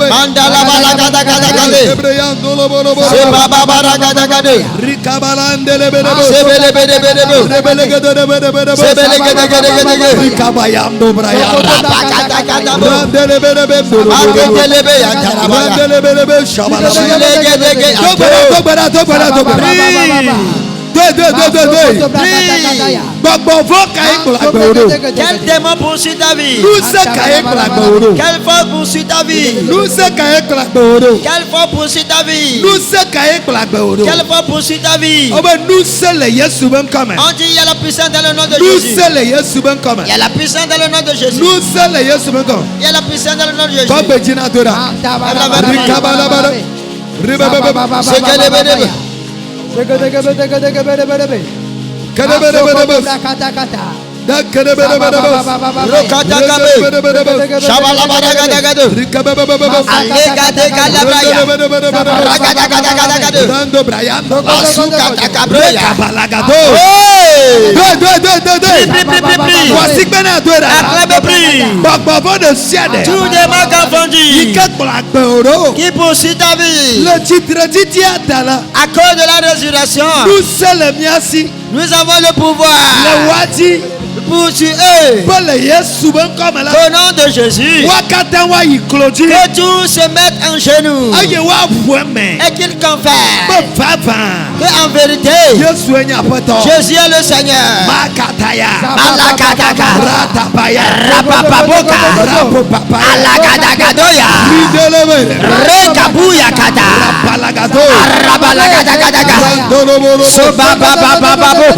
Mandala balakatakatagale. Sopa babarakatagade. Rikabalandele sebelebelebelebe. Sebelebelebelebe. Rikabayando brayanda. Randelebelebe. Randelebelebe shabala. Quel démon poursuit ta vie? Quelle force poursuit ta vie? Quelle force poursuit ta vie? Quelle force poursuit ta vie? On dit il y a la puissance dans le nom de Jésus. Il y a la puissance dans le nom de Jésus. Il y a la puissance dans le nom de Jésus. Tout démon confondu qui poursuit ta vie à cause de la résurrection, nous avons le pouvoir pour tuer au nom de Jésus. Que tous se mettent en genoux et qu'ils confèrent que en vérité Jésus est le Seigneur. Malakataka Rapapaboka Alakatakadoya Rekabuya Kata Arabalakataka Sobababababo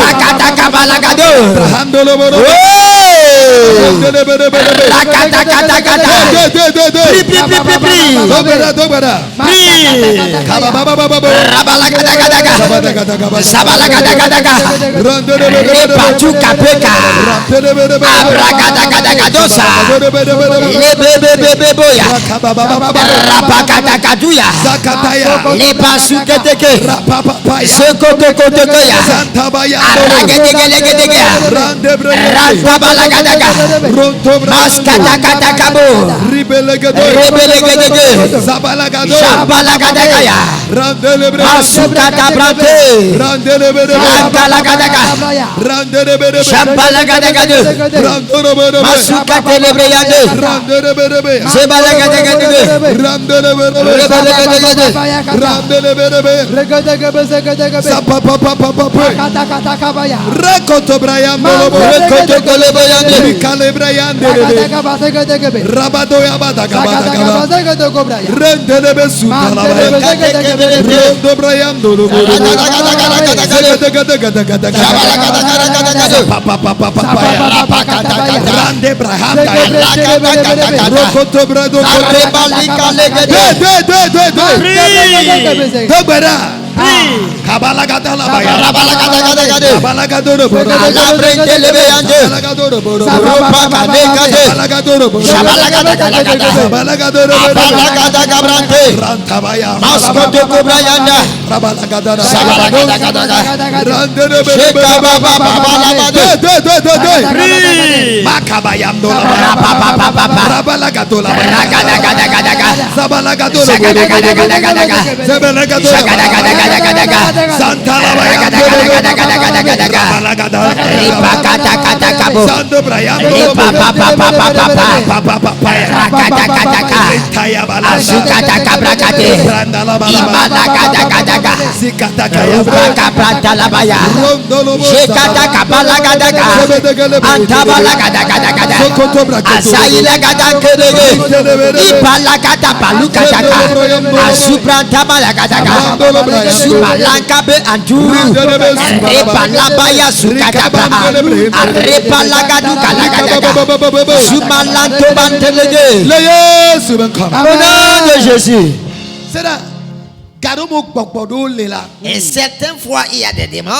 Rakatakabalakado. Randa balagada Maskatatakabo. Rebelegede. Shabalagadagaya. Masukatabrante. Ankalagadaka. Shabalagadagade. Masukatelebreyade. Sebalagadagade. Jésus. Et certaines fois, il y a des démons.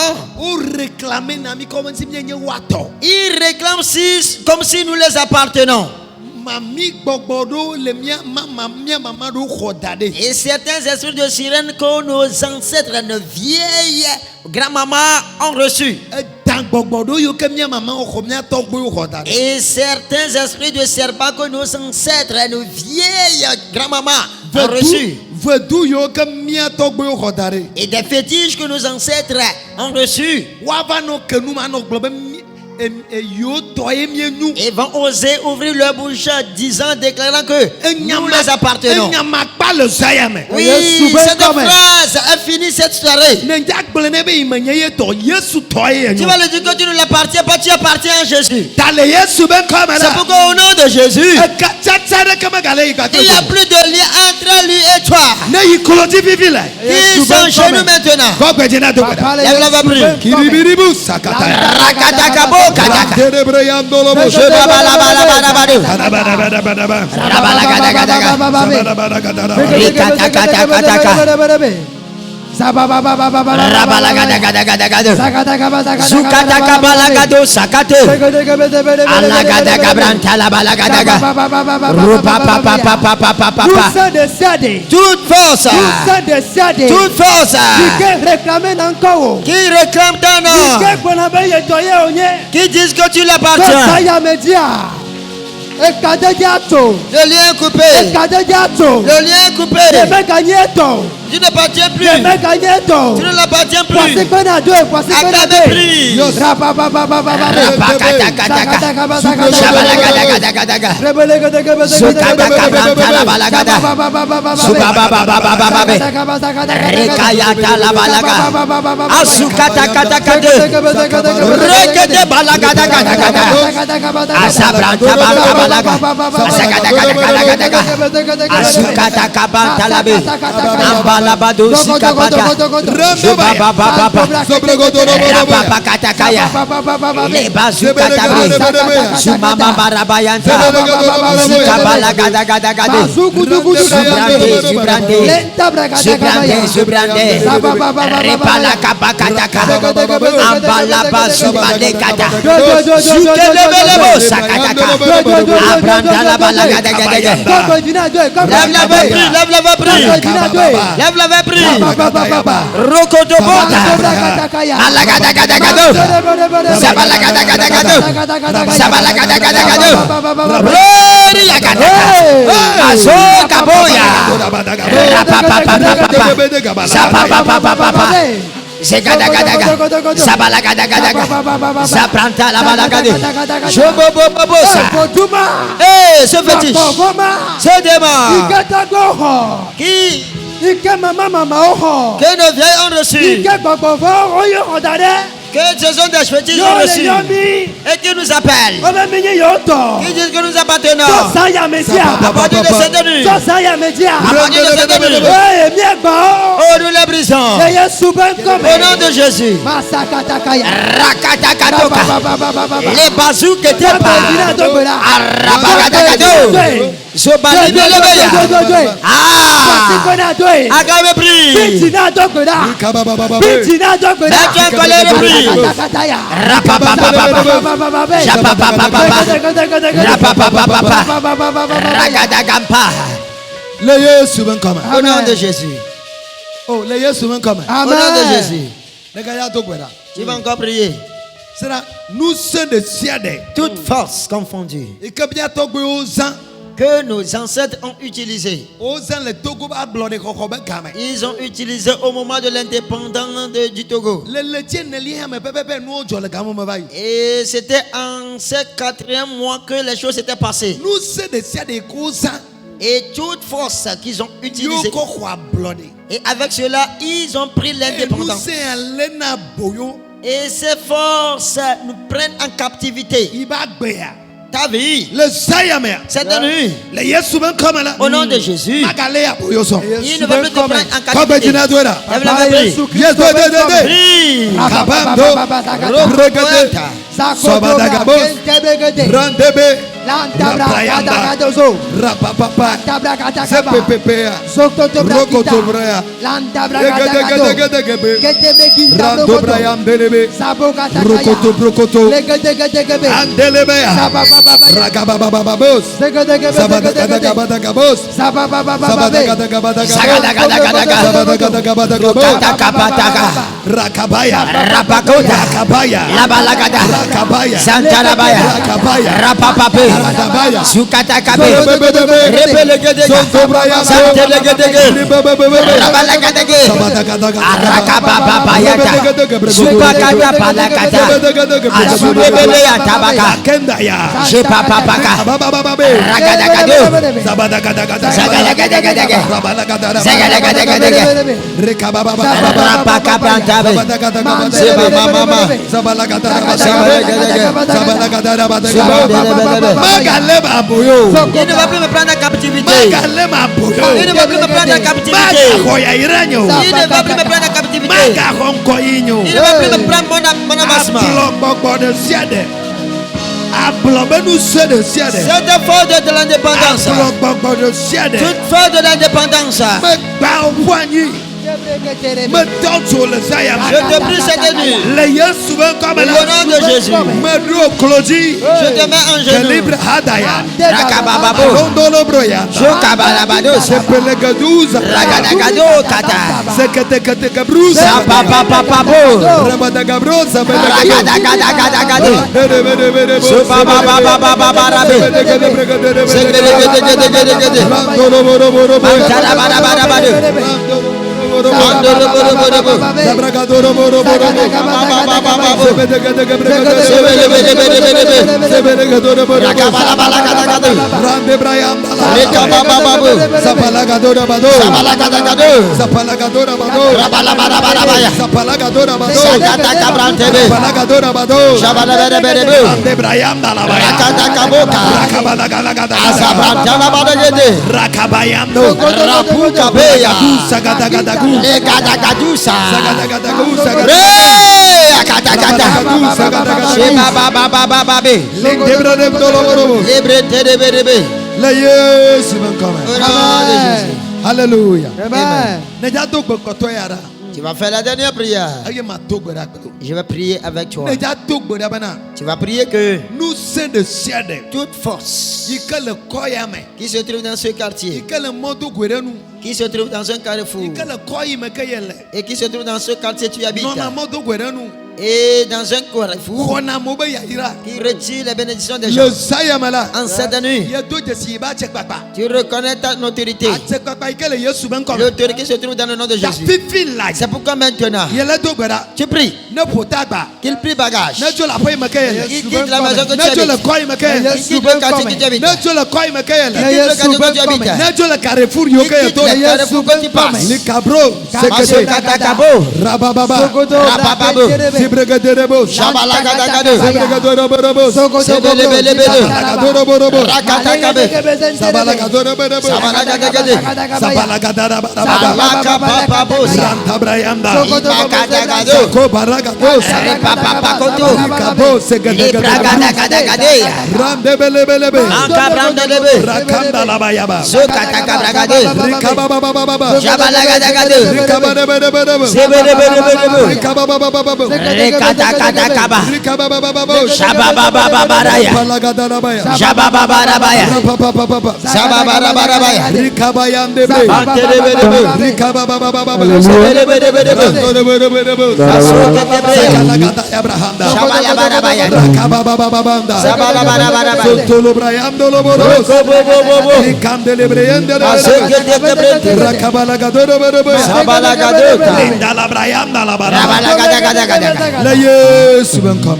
Ils réclament comme si nous les appartenons. Et certains esprits de sirène que nos ancêtres, nos vieilles grand-maman ont reçu. Et certains esprits de serpent que nos ancêtres, nos vieilles grand-maman ont reçu. Et des fétiches que nos ancêtres ont reçus. Et vont oser ouvrir leur bouche disant, déclarant que nous les appartenons. Oui, cette phrase a fini cette soirée. Tu vas le dire que tu ne l'appartiens pas, tu appartiens à Jésus. C'est pourquoi au nom de Jésus, il n'y a plus de lien entre lui et toi. Ils sont chez nous maintenant. Lève la voix, prie. Toute force qui réclame ton nom, qui disent que tu l'appartiens. Le lien coupé. Le lien coupé. Tu n'appartiens plus. Tu ne l'appartiens plus. Acclamez, prie. Labado sikapata le bazukatabre sumama barabayanta sikabala gada gada gada subrande repala kapakataka ambala bazubale kata ce fétiche, ce démon que nos vieilles ont reçu, que ce sont des fétiches ont reçu et qui nous appellent, qui disent que nous appartenons à partir de cette nuit, à partir de cette nuit. Oh, nous les brisons au nom de Jésus. Rakatakatoka. Les bazooks étaient pas. Arabakatakato. Sobali de lebeya. Agave prie. Mets-toi en colère et prie. Rapapapapapa. Japapapapapa. Rapapapapapa. Ragadagampa. Au nom de Jésus. Oh, les yeux souvent comme. Au nom de Jésus. Tu vas encore prier. Nous sommes des sièdes. Toute force confondue Et que bien que nos ancêtres ont utilisé. Ils ont utilisé au moment de l'indépendance du Togo. Et c'était en ce 4e mois que les choses s'étaient passées. Et toute force qu'ils ont utilisée. Et avec cela, ils ont pris l'indépendance. Et ces forces nous prennent en captivité. Ta vie, cette nuit, au nom de Jésus, il ne va plus te prendre en captivité. Il ne va plus me prendre en captivité. Il ne va plus me prendre en captivité. Il ne va plus me prendre en captivité. Il ne va plus me prendre mon avancement. Cette force de l'indépendance. Toute force de l'indépendance. Je te prie cette nuit. Au nom de Jésus. Je te mets en genoux. Rakabababo. Chokabalabados. Ragadagado kata. Sapapapapabo. Ragadagadagadagado. Supapapapapaparabe. Segedegedegedegede. Mantarabarabarabado. Legadagadousa. Alléluia. Amen. Tu vas faire la dernière prière. Je vais prier avec toi. Tu vas prier que nous sommes de ciel toute force qui se trouve dans ce quartier, qui se trouve dans un carrefour et qui se trouve dans ce quartier tu habites, et dans un carrefour qui retire les bénédictions des gens en cette nuit, tu reconnais ta autorité, l'autorité qui se trouve dans le nom de Jésus. C'est pourquoi maintenant tu pries qu'il prie bagage, qu'il quitte la maison que tu habites, qu'il quitte le quartier que tu habites, qu'il quitte le quartier que tu habites, qu'il quitte le carrefour que tu passes. Rabababo, Shabalagadagado, Shabababarabaya. Shabababarabaya. Shabababarabaya.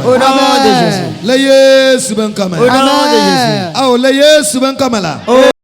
Au nom de Jésus. Le Yesu ben comme. Au nom de Jésus. Ah, le Yesu ben comme là.